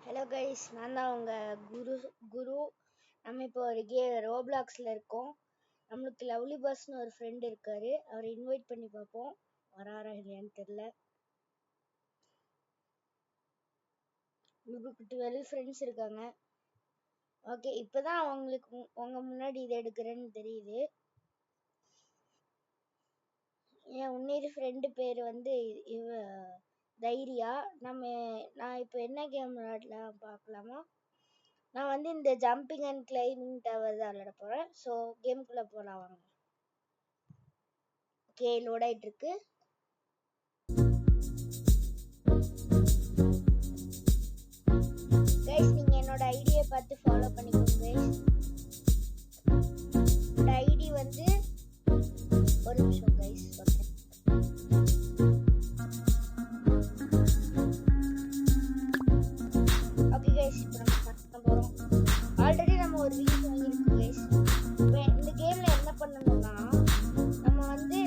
Hello guys, நான் தான் உங்கள் குரு. நம்ம இப்போ ஒரு ரோப்ளாக்ஸில் இருக்கோம். நம்மளுக்கு லவ்லி பஸ்ன்னு ஒரு ஃப்ரெண்ட் இருக்காரு. அவரை இன்வைட் பண்ணி பார்ப்போம். வராரா இல்லையான்னு தெரில. உங்களுக்கு 12 ஃப்ரெண்ட்ஸ் இருக்காங்க. ஓகே, இப்போ தான் அவங்களுக்கு உங்கள் முன்னாடி இதை எடுக்கிறேன்னு தெரியுது. என் உன்னிரு ஃப்ரெண்டு பேர் வந்து தைரியா. நான் இப்போ என்ன கேம் விளையாடலாம் பார்க்கலாமா? நான் வந்து இந்த ஜம்பிங் அண்ட் கிளைம்பிங் டவர் தான் விளையாட போகிறேன். ஸோ கேமுக்குள்ளே போகலாம் வாங்க. ஓகே, லோட் ஆகிட்டு இருக்கு. கைஸ், நீங்கள் என்னோட ஐடியை பார்த்து ஃபாலோ பண்ணிக்கோங்க கைஸ். என்னோட ஐடி வந்து ஒரு நிமிஷம் கைஸ் சொல்கிறேன். ஓகே கைஸ், இப்போ நம்ம பண்ண போகிறோம். ஆல்ரெடி நம்ம ஒரு வீடியோ வாங்கியிருக்கோம் கைஸ். இப்போ இந்த கேமில் என்ன பண்ணணும்னா நம்ம வந்து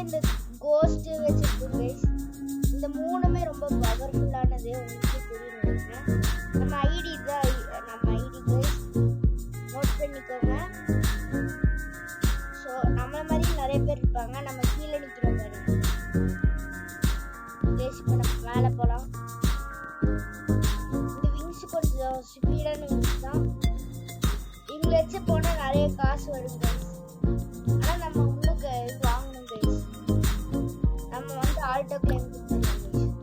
இந்த கோஸ்ட் வச்சிருக்கோம் கைஸ். இந்த மூணுமே ரொம்ப பவர்ஃபுல்லானது, உங்களுக்கு தெரியும் நினைக்கிறேன். நம்ம ஐடி கைஸ் நோட் பண்ணிக்கோங்க. ஸோ நம்மள மாதிரி நிறைய பேர் இருப்பாங்க. நம்ம கீழே நிற்கிறோம் பாருங்க கைஸ். இப்போ நம்ம மேலே போகலாம். இந்த விங்ஸ் கொஞ்சம் ஸ்பீடான விங்ஸ் தான். இவங்களை வச்சு போனால் நிறைய காசு வரும் கைஸ். ஆனால் நம்ம இன்னும் இது வாங்கணும் கைஸ். நம்ம வந்து ஆல்டோ கிளைம் கொடுத்துருக்கோம்.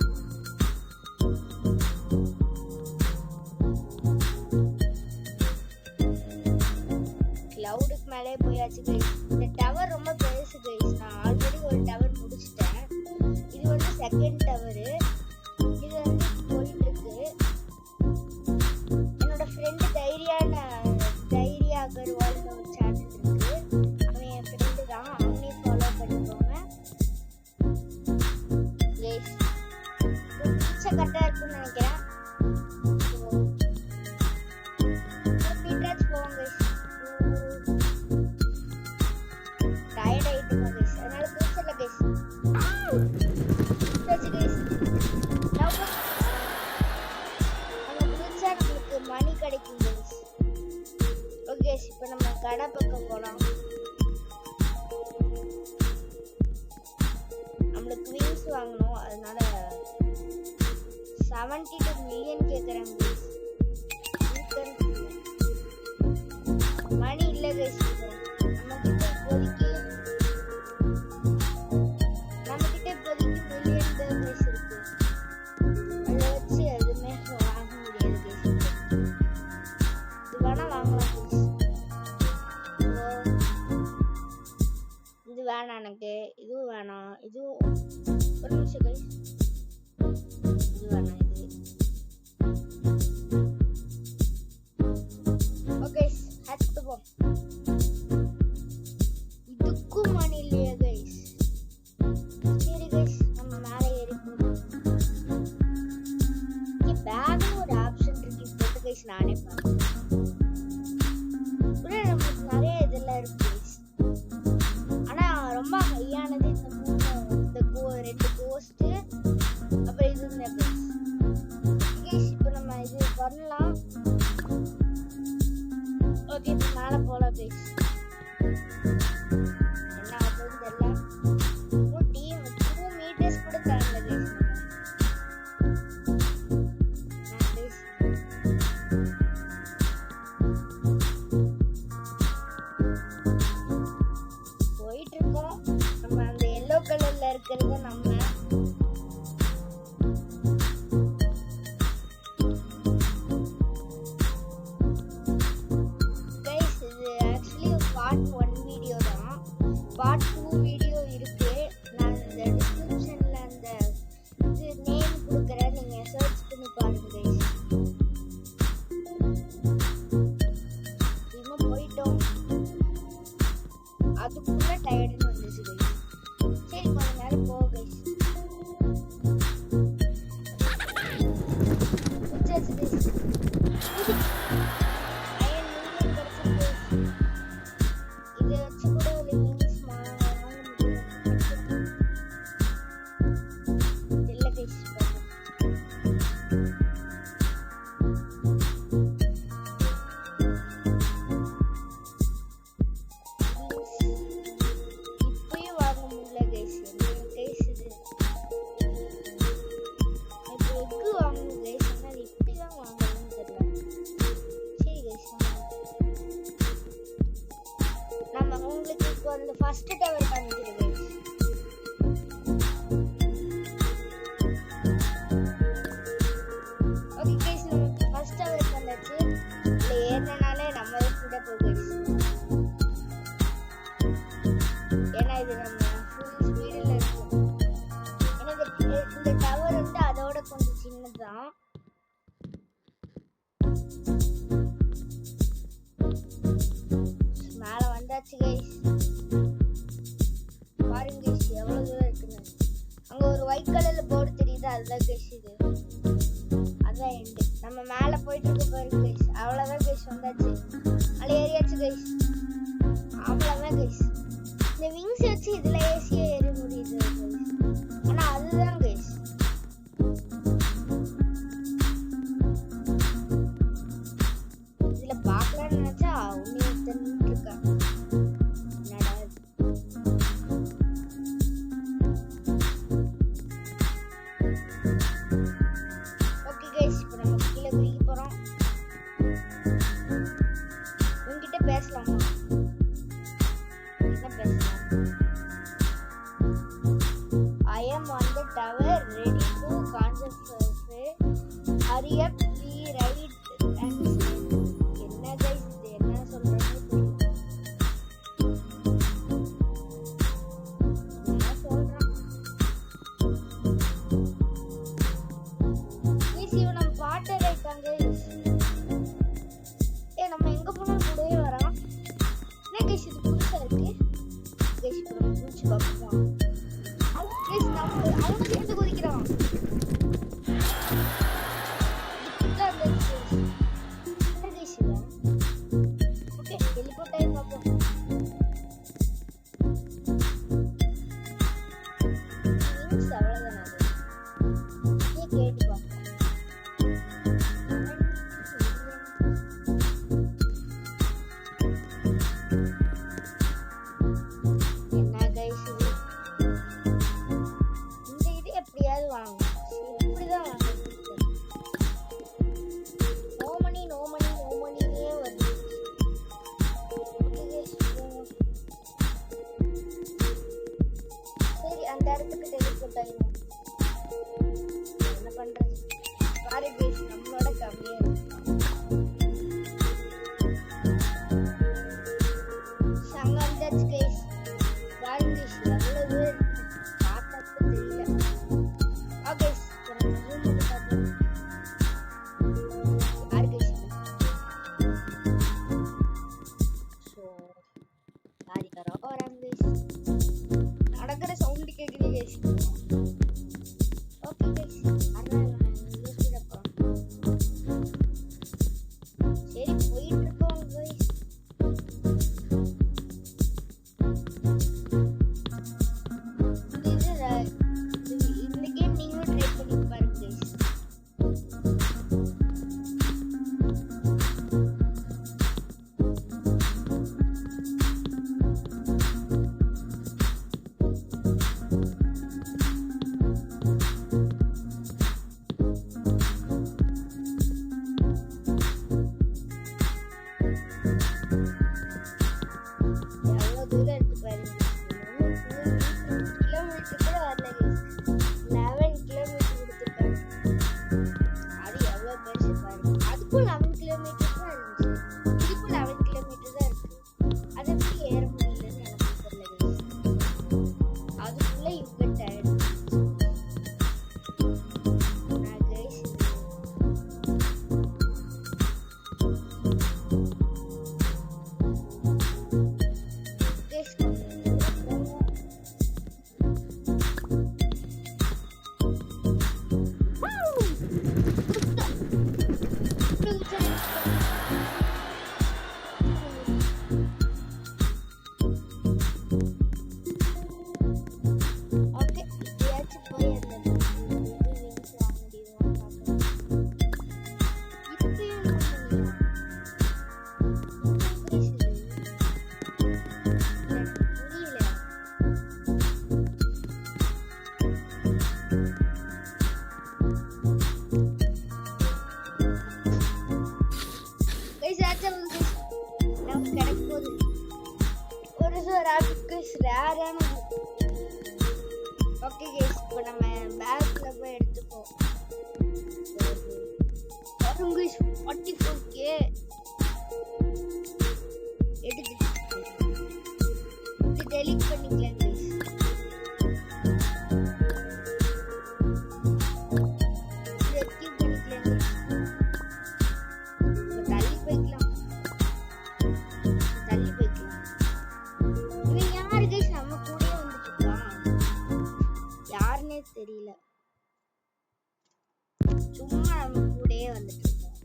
கிளவுடுக்கு மேலே போயாச்சு கைஸ். இந்த டவர் ரொம்ப பெருசு கைஸ். நான் ஆல்ரெடி ஒரு டவர் முடிச்சிட்டேன். இது வந்து செகண்ட் டவரு. இது வந்து போயிட்டு இருக்கு. என்னோட ஃப்ரெண்டு தைரியா அகர்வால்னு ஒரு சேனல் இருக்கு. அவன் என் ஃப்ரெண்டு தான். அவனையும் ஃபாலோ பண்ணிக்கோங்க கைஸ். பிச்சை கரெக்டாக இருக்குன்னு நினைக்கிறேன். பீட்ராஜ் போவோம் கைஸ். டயர்ட் ஆகிட்டுமா கைஸ், அதனால பிடிச்சல கைஸ். நம்ம பிடிச்சா நம்மளுக்கு மணி கிடைக்கும் கைஸ். ஓகே, இப்போ நம்ம கடை பக்கம் போகலாம். நம்மளுக்கு விங்ஸ் வாங்கணும். அதனால 72 மில்லியன் கேட்குறாங்க கைஸ். மணி இல்லை கைஸ். நம்மக்கிட்ட இப்போதைக்கு மில்லியன் தான் கைஸ் இருக்கு. அதை வச்சு எதுவுமே வாங்க முடியாது கைஸ். இது வேணால் வாங்கலாம் கைஸ். இது வேணாம் எனக்கு. இதுவும் வேணாம். இதுவும் ஒரு நிமிஷம் கைஸ். இது வேணாம். இது ஓகே, ஹேட்ஸ் போ. இதுக்கும் மணி இல்லையா கைஸ்? சரி கைஸ், நம்ம மேலே ஏறி போகணும். இங்கே பேக்னு ஒரு ஆப்ஷன் இருக்கு. இப்போ கைஸ் நானே பார்க்குறேன். கூட நம்மளுக்கு நிறைய இதெல்லாம் இருக்கு கைஸ். ஆனால் ரொம்ப ஹையானது இந்த ரெண்டு கோஸ்ட்டு, அப்புறம் இது இந்த கைஸ். இப்போ நம்ம இது பண்ணலாம். ஓகே, இப்போ மேலே போகலாம் கைஸ். என்ன ஆகுதுன்னு தெரியல. டீம் 2 மீட்டர்ஸ் கூட தரல கைஸ். போயிட்டு இருக்கோம். நம்ம அந்த எல்லோ கலர்ல இருக்கிறது நம்ம கைஸ். இது ஆக்சுவலி பார்ட் 1 வீடியோ தான். பார்ட் 2 வீடியோ இருக்கு. நான் இந்த டிஸ்கிரிப்ஷன்ல அந்த இது நேம் கொடுக்குறேன். நீங்க சர்ச் பண்ணி பாருங்க கைஸ். இவங்க போயிட்டோம். அதுக்குள்ள டயர்டுன்னு வந்துச்சு கைஸ். சரி, கொஞ்ச நேரம் போ கைஸ். வந்தாச்சு கைஸ். பாருங்க கைஸ் எவ்வளவு தூரம் இருக்குன்னு. அங்க ஒரு ஒயிட் கலர்ல போர்டு தெரியுது, அதுதான் கைஸ் இது. அதான் எண்டு. நம்ம மேல போயிட்டு இருக்க பாருங்க கைஸ். அவ்வளவுதான் கைஸ் வந்தாச்சு. மேல ஏறியாச்சு கைஸ். அவ்வளவுதான் கைஸ். இந்த விங்ஸ் வச்சு இதுல ஏசியா ஏறி முடியுது கைஸ். ஆனா அதுதான் கைஸ். இதுல பார்க்கலாம்னு நினைச்சா உன்னைய தண்ணிட்டு இருக்கா. ஓகே கைஸ், இப்போ நம்ம கீழே குதிக்க போறோம். உங்ககிட்ட பேசலாமா? என்ன பேசலாம்? I am on the tower, ready to concentrate. Hurry up, we ride and என்ன கைஸ் இது என்ன சொல்றாங்க புரியல. என்ன சொல்றான்? கைஸ் இவன் நம்ம பாட்டை வைக்காங்க கைஸ். நம்ம எங்க போனாலும் கூடவே வரான். என்ன கைஸ் இது புதுசா இருக்கு. கைஸ் இப்போ நம்ம குதிச்சு பார்ப்போம். கைஸ் நம்ம அவனும் சேர்ந்து குதிக்கிறான். ஓகே டெலிபோர்ட் ஆகி பார்ப்போம். மீன்ஸ் அவ்வளோதானே அது. கேட்டு பார்ப்போம். என்ன கைஸ் இது? இந்த இது எப்படியாவது வாங்க. இப்படிதான் வாங்க. No money no money no மணியே வருது. சரி அந்த இடத்துக்கு டெலிபோர்ட் ஆகிடும். என்ன பண்றது? பாரு கைஸ் நம்மளோட கம்மியா இருக்கு. சங்க வந்தாச்சு கைஸ். பாருங்க கைஸ் எவ்வளவு பார்த்தாக்க தெரியல. ஓகே நம்ம ஜூம் பண்ணி பார்ப்போம். பாரு கைஸ். ஸோ சாரி கரோக வராங்க கைஸ். நடக்கிற சவுண்டு கேட்குது கைஸ். ஓகே கைஸ் சரி போயிட்டு இருக்கோம் கைஸ். இந்த கேம் நீங்களும் ட்ரை பண்ணி பாருங்க கைஸ். எவ்வளோ தூரம் இருக்கு பாருங்க. கிலோமீட்டர் கூட வரல கைஸ். 11 கிலோமீட்டர் கொடுத்துருக்காங்க. அது எவ்வளோ பெருசு பாருங்க. அதுக்கும் 11 கிலோமீட்டர் தான் இருந்துச்சு. இதுக்கும் 11 கிலோமீட்டர் தான் இருக்கு. அதை எப்படி ஏற முடியலன்னு எனக்கு தெரியல கைஸ். அதுக்குள்ள இவ்வளோ டயர்டு நான் கைஸ். கைஸ் ஓகே இப்பயாச்சும் போய் அந்த விங்ஸ் வாங்க முடியுமா பார்க்கலாம். இப்பயும் முடியல. கைஸ் ஆச்சா வந்து நமக்கு கிடைக்க போகுது. ஒரு ராபிட் கைஸ் ரேரான. ஓகே கைஸ் இப்போ நம்ம பேக்ல போய் எடுத்துப்போம். வரும் கைஸ் 44K எடுத்துட்டு இது டெலீட் பண்ணிக்கலாம் கைஸ். ரெஸ்கியூ பண்ணிக்கலாம் கைஸ். இப்போ தள்ளி போய்க்கலாம். தெரியல. சும்மா நம்ம கூடயே வந்துட்டு இருக்கோம்.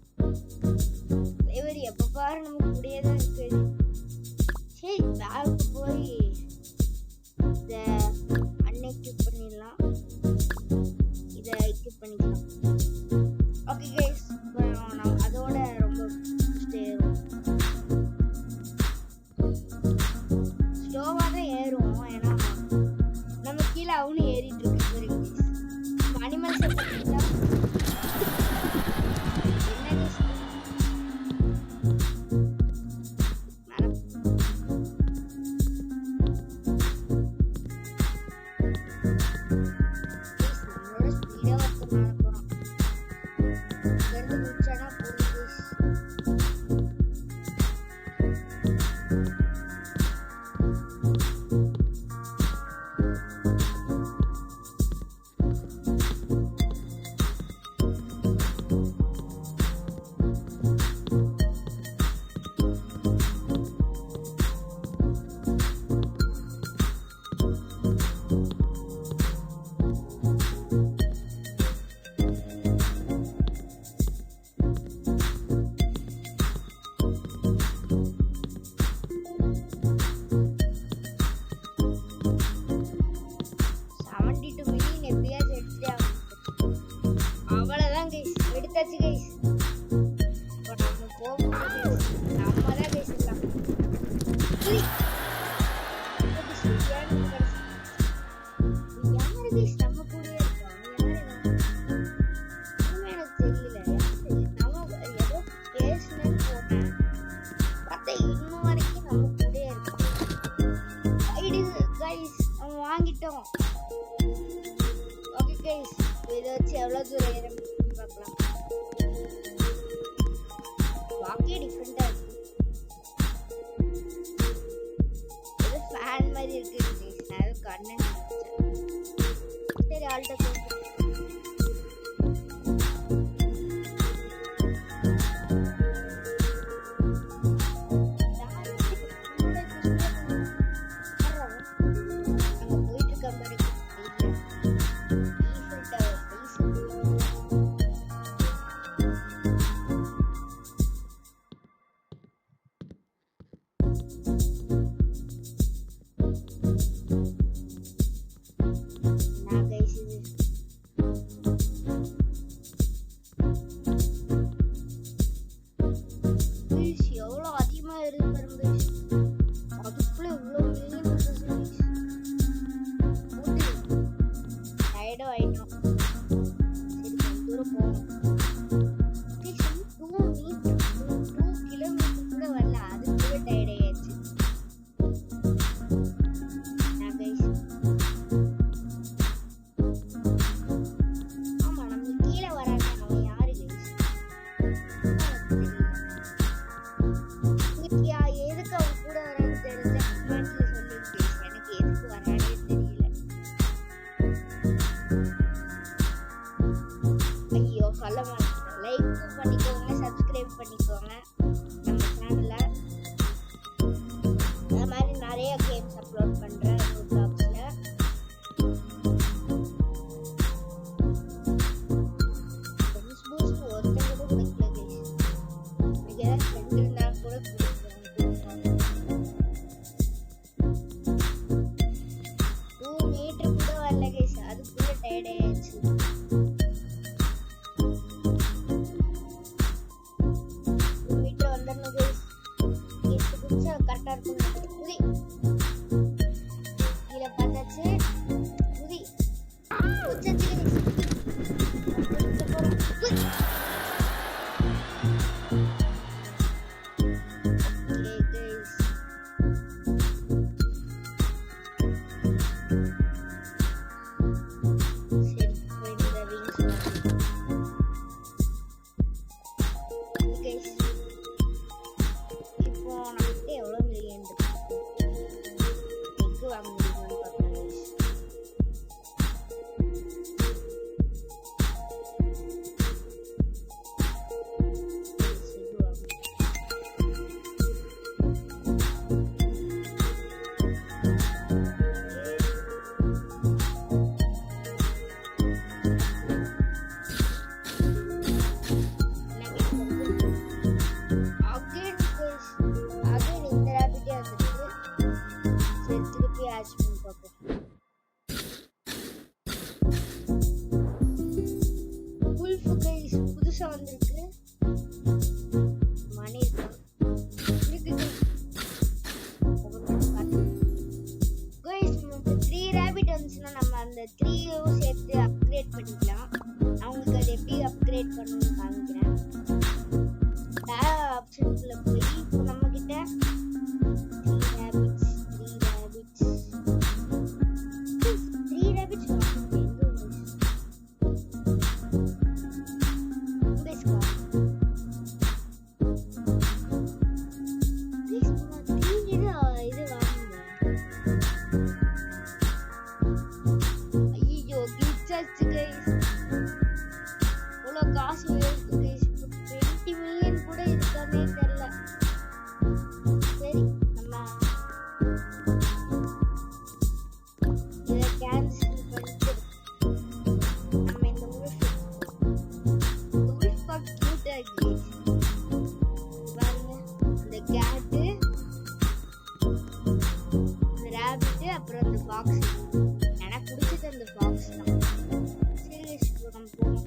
இவர் எப்ப பாரு நம்ம கூடயே தான் இருக்கு. சரி பேக்கு போய் இத அன்எக்யூப் பண்ணிடலாம். இத எக்யூப் பண்ணிக்கலாம். ஓகே கைஸ், நம்ம அதோட ரொம்ப ஸ்லோவா தான் ஏறுவோம். ஏன்னா நம்ம கீழே அவனு ஏறிட்டு இருக்கு. அனிமல்ஸ் பார்த்தீங்களா? எடுத்தாச்சு கைஸ். இப்போ நம்ம போகணும். நம்ம தான் கைஸ் எல்லாம் யாரு கைஸ் நம்ம கூட இருக்காங்க? எனக்கு தெரியல. நம்ம ஏதோ பேசணும்னு போட்டேன், பார்த்தா இன்னும் வரைக்கும் நம்ம கூட இருக்காங்க. கைஸ் நம்ம வாங்கிட்டோம். ஓகே கைஸ், இதை வச்சு எவ்வளோ தூரம் ஏற பார்க்கலாம். வாக்கே டிஃப்ரெண்டா இருக்கு. இது ஃபேன் மாதிரி இருக்கு. நான் கண்ணு சரி ஆல்ட்ட லைக் பண்ணிக்கோங்க, சப்ஸ்கிரைப் பண்ணிக்கோங்க நம்ம சேனல்ல. இந்த மாதிரி நிறைய கேம்ஸ் அப்லோட் பண்றேன் யூடியூப்ல. பூஸ்ட் ஒருத்தங்க கூட கொடுக்கல கைஸ். நீங்க ஏதாவது ஃப்ரெண்ட் இருந்தா கூட கொடுங்க. 2 மீட்டர் கூட வரல கைஸ், அதுக்குள்ள டயர்ட் ஆயிடுச்சு. கரெக்டா இருக்கும். புதி கீழே பார்த்தாச்சு. புதி உச்சாச்சு சரி போயிட்டு அந்த 3 சேர்த்து அப்கிரேட் பண்ணிக்கலாம். நான் உங்களுக்கு அது எப்படி அப்கிரேட் பண்ணணும்னு காமிக்கிறேன். ஆப்ஷன்ஸ்ல போய் இப்போ நம்ம கிட்ட 3 rabbits காசு 20 மில்லியன் கூட இருக்கானே தெரியல. சரி நம்ம இதை கேன்சல் பண்ணிட்டு நம்ம இந்த உல்ஃப் கியூட்டா இருக்கு பாருங்க. இந்த கேட்டு, இந்த ரேபிட், அப்புறம் இந்த பாக்ஸ். எனக்கு பிடிச்சது அந்த பாக்ஸ் தான். சரி நம்ம போவோம்.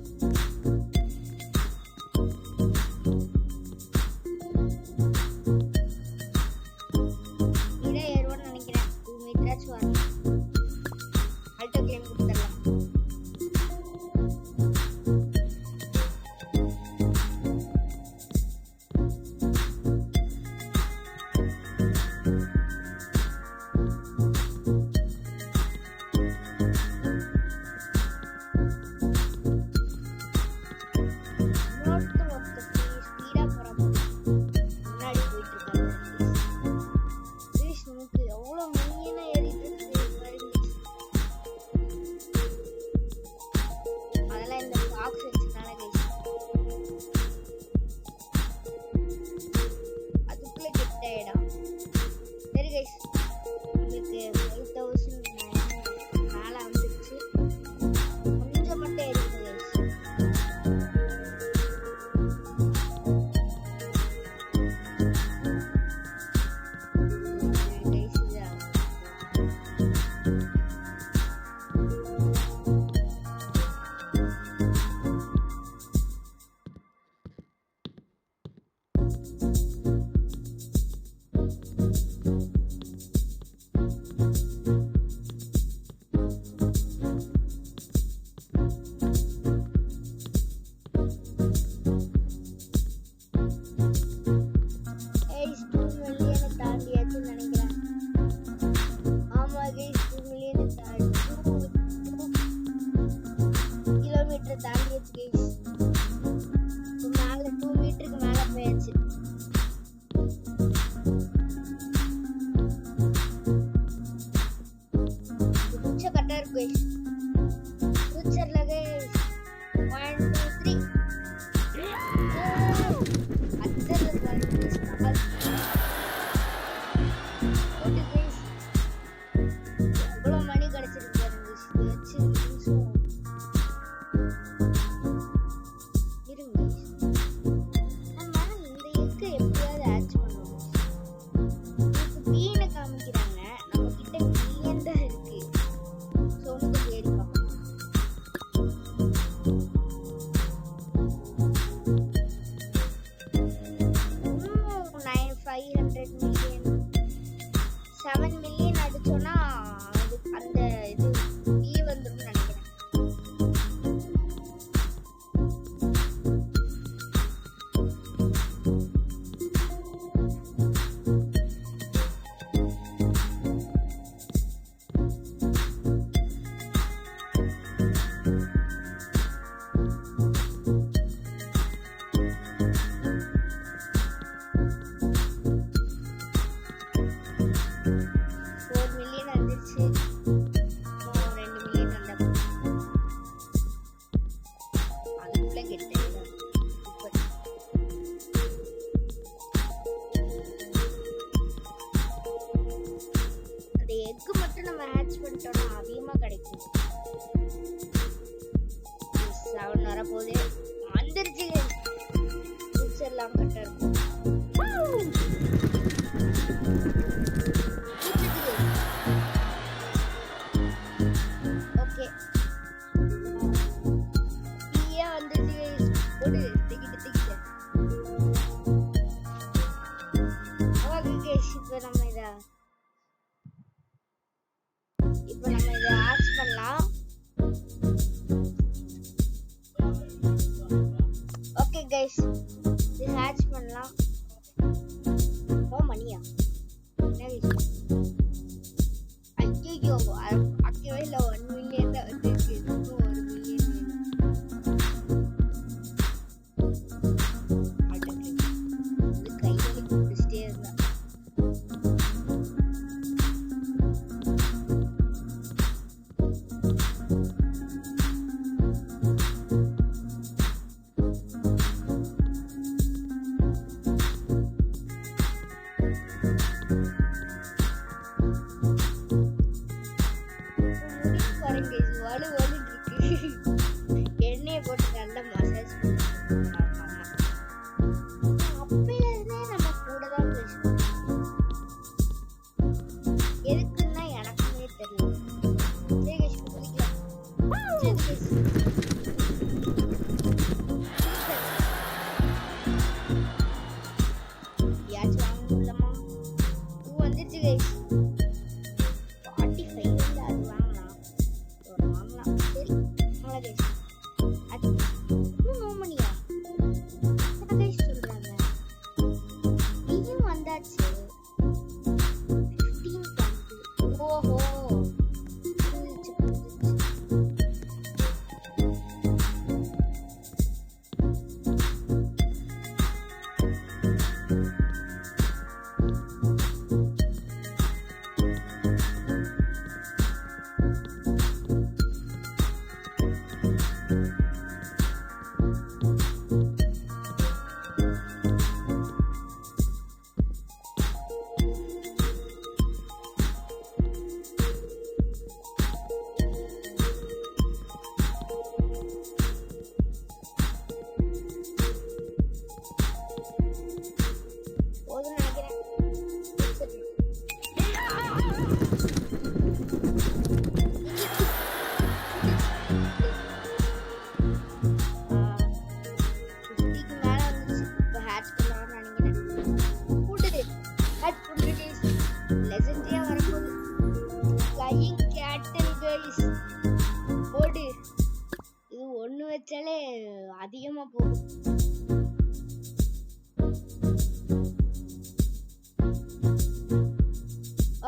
வரப்போதே வந்துருச்சு. எல்லாம் கரெக்டா இருக்கும். ஓகே நீயே வந்துருச்சு. போடு டிக்கெட் டிக்கெட். ஓகே இப்போ நம்ம இதை ஆட் பண்ணலாம். எண்ணெயை போட்டு நல்லா மசாஜ் அப்பையில இருந்தே நம்ம கூட தான் பேசுவோம். எதுக்குன்னா எனக்குமே தெரியல. சரி guys, குளிக்கலாம். சரி guys. யாச்சும் வாங்கணும்லமா? பூ வந்துருச்சு guys. 45 வந்து அது வாங்கலாம். வாங்கலாம். சரி வாங்கலாம் guys. அது நோமனியா என்ன guys சொல்றாங்க? நீயும் வந்தாச்சு. 15 வந்து ஓஹோ புரிஞ்சுச்சு. போதும்னு நினைக்கிறேன். சரி. ஃபிஃப்டிக்கு மேல வந்துச்சு. இப்போ ஹேட்ச் பண்ணலாம்னு நினைக்கிறேன். போட்டுது ஹேட்ச் போட்டுட்டு லெஜெண்டரியா வரப்போகுது. ஃப்ளையிங் கேட்டில் கைஸ் போடு. இது ஒன்று வச்சாலே அதிகமா போகும்.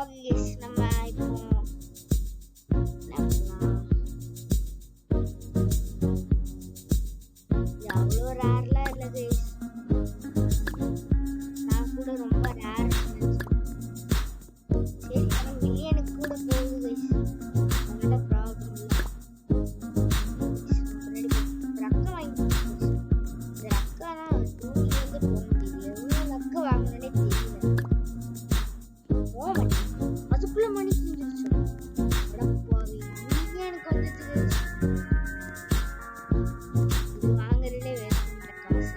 ஓகே கைஸ், நம்ம இப்போ என்ன பண்ணலாம்? இது அவ்வளோ ரேர்லாம் இல்லை கைஸ். நான் கூட ரொம்ப ரேர் நினைச்சேன். சரி, ஆனால் மில்லியனுக்கு கூட போகுது கைஸ். அதனால ப்ராப்ளம் இல்லை. ரக்கம் வாங்கிக்கலாம் guys. இந்த ரக்கானா தூங்கி வந்து போக முடியல. எவ்வளோ ரக்க வாங்கினே தெரியல. அதுக்குள்ள மணி செஞ்சிருச்சு. எனக்கு வந்துச்சு guys. இது வாங்குறதுலே வேஸ்ட் பண்ற காசு.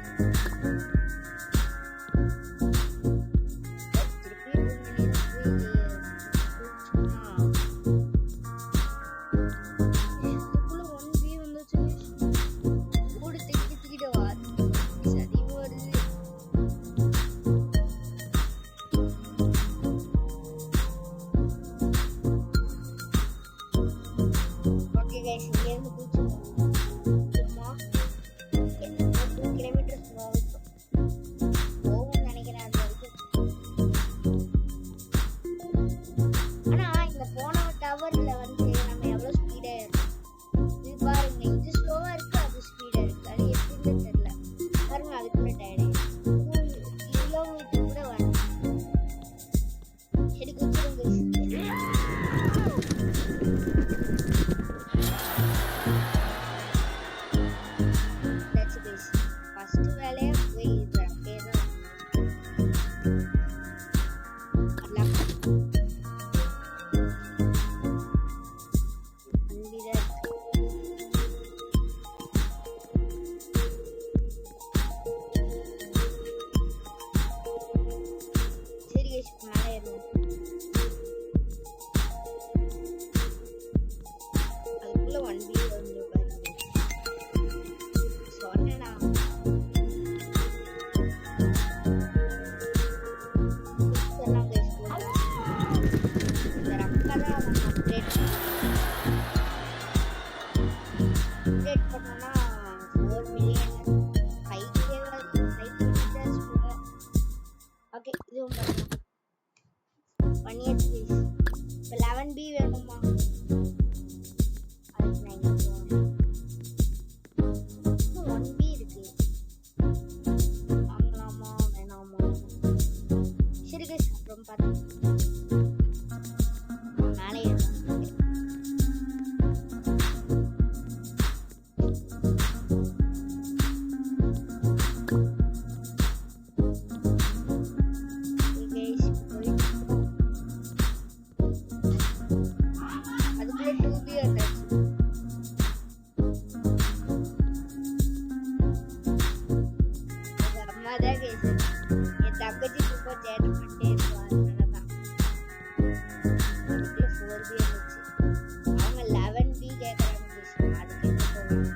திருப்பி 2 மணி நேரம் அதுக்குள்ள 1B வந்துச்சு guys. கூடு தூக்கிட்டு வா. சரி வருது. ஓகே கைஸ், இங்கேருந்து குதிச்சுருவோம். சும்மா 2 கிலோமீட்டர் போகும்னு நினைக்கிறேன் அது வரைக்கும். ஆனால் இந்த போன டவரில் வந்து நம்ம எவ்வளோ ஸ்பீடாக இருக்கும். இது பாருங்க, இது ஸ்லோவாக இருக்கு, அது ஸ்பீடாக இருக்கு. அது எப்படின்னு தெரியல. பாருங்க, அது கூட டயர்டு கிலோமீட்டர் கூட வரும். சரி குதிச்சிடும் கைஸ். ஃபர்ஸ்ட் வேலையா போய் இது அப்படியே தான் சரி கைஸ், மேலே ஏறுவோம். அதுக்குள்ள 1B வந்து பாருங்க. சொன்னேனா அப்டேட் பண்ணோம்னா 4 மில்லியன் 5K போகும். ஓகே, இதுவும் பண்ணியாச்சு ப்ளீஸ். இப்போ 11B வேணுமா? அதுக்கு நான் இங்கே XP வந்தாச்சு. எங்க அம்மா தான் guys என் தங்கச்சி super சேட்டை பண்ணிட்டே இருப்பா. அதனாலதான் அதுக்குள்ள 4B வந்துச்சு. அவங்க 11B கேக்குறாங்க guys. அதுக்கு என்ன போகணும்?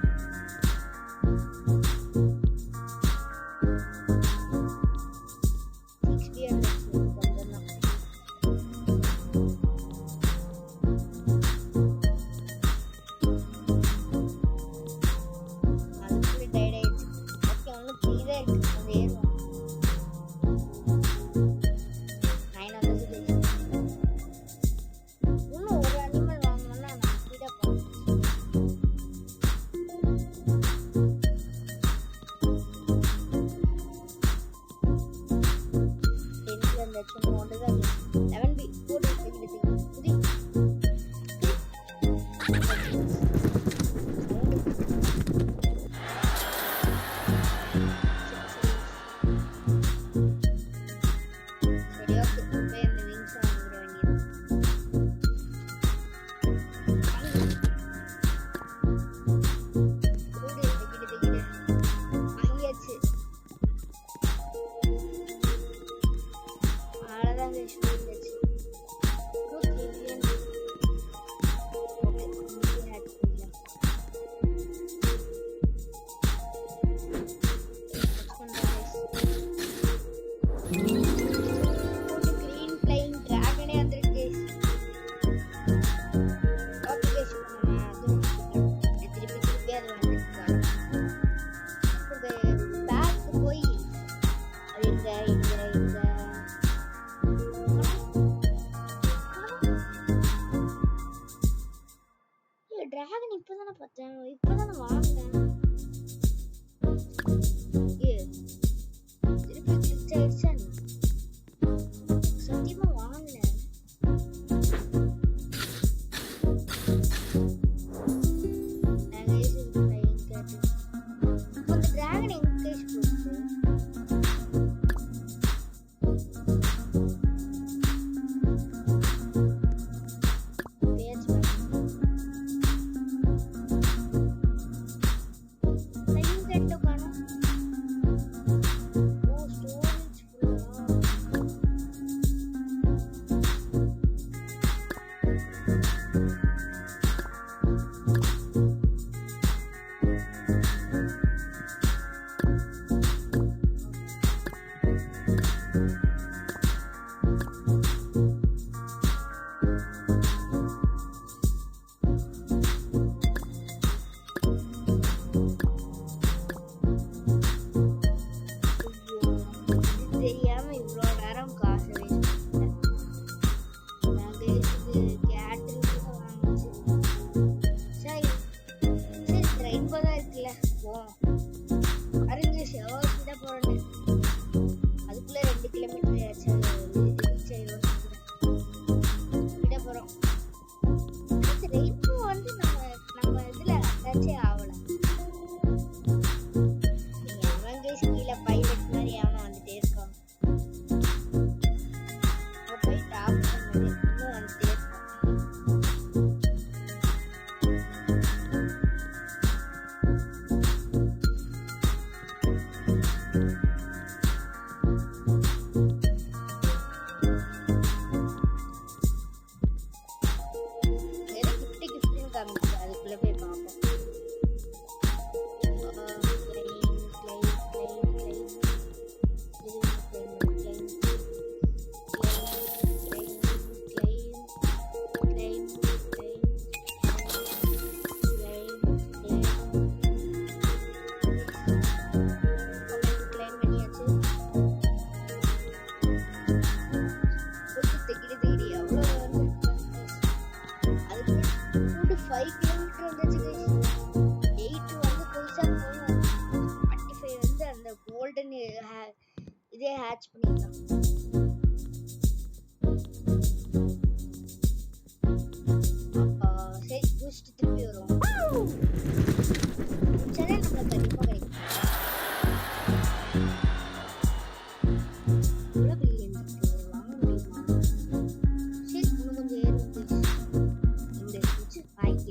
டிராகன் இப்பதானே பார்த்தேன், இப்பதானே வாங்கினேன். திருப்பி கிளிக் ஆயிடுச்சா? சத்தியமா வாங்கினேன். அந்த டிராகன் எங்க கைஸ் போச்சு? அதுக்குள்ள 2 கிலோமீட்டர் ஆச்சு. போறோம். ரெயின்போ வந்து நம்ம இதுல அட்டாச்சே ஆகல. அவங்க கீழே பைலட் மாதிரி அவன் வந்துட்டே இருக்கான். போய் டாப் இன்னும் வந்துட்டே இருக்கான். அதுக்குள்ள போய் பார்ப்போம். இதே ஹேட்ச் பண்ணிடலாம். சரி பூஸ்ட் திருப்பி வரும். சரி நம்ம கண்டிப்பா கிடைக்கும். இவ்வளவு பில்லியன் வாங்க முடியுமா? சரி இன்னும் கொஞ்சம் ஏறும். இந்த ஸ்விட்ச் 5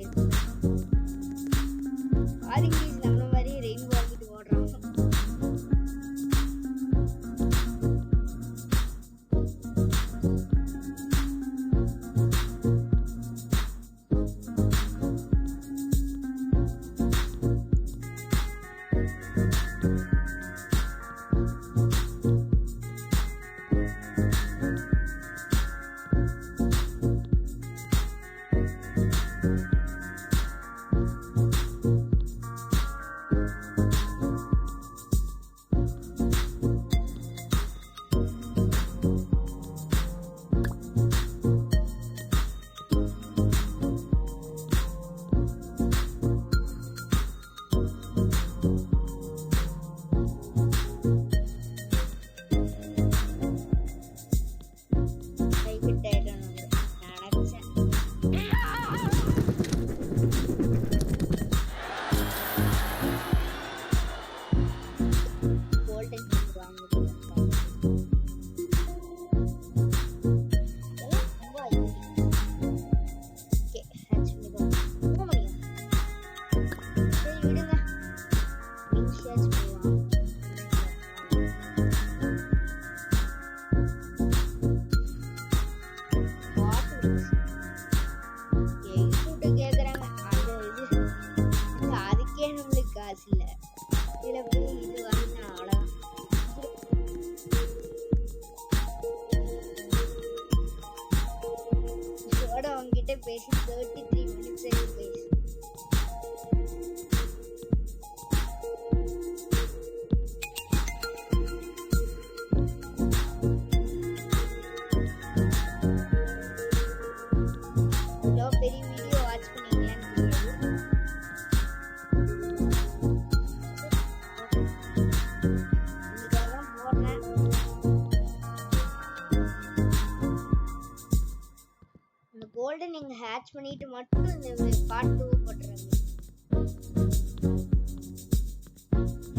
பண்ணிட்டு மட்டும் இந்த பார்ட் 2 போட்டுறாங்க.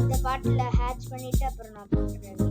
இந்த பாட்டில் ஹேட்ச் பண்ணிட்டு அப்புறம் நான் போட்டுறேன்.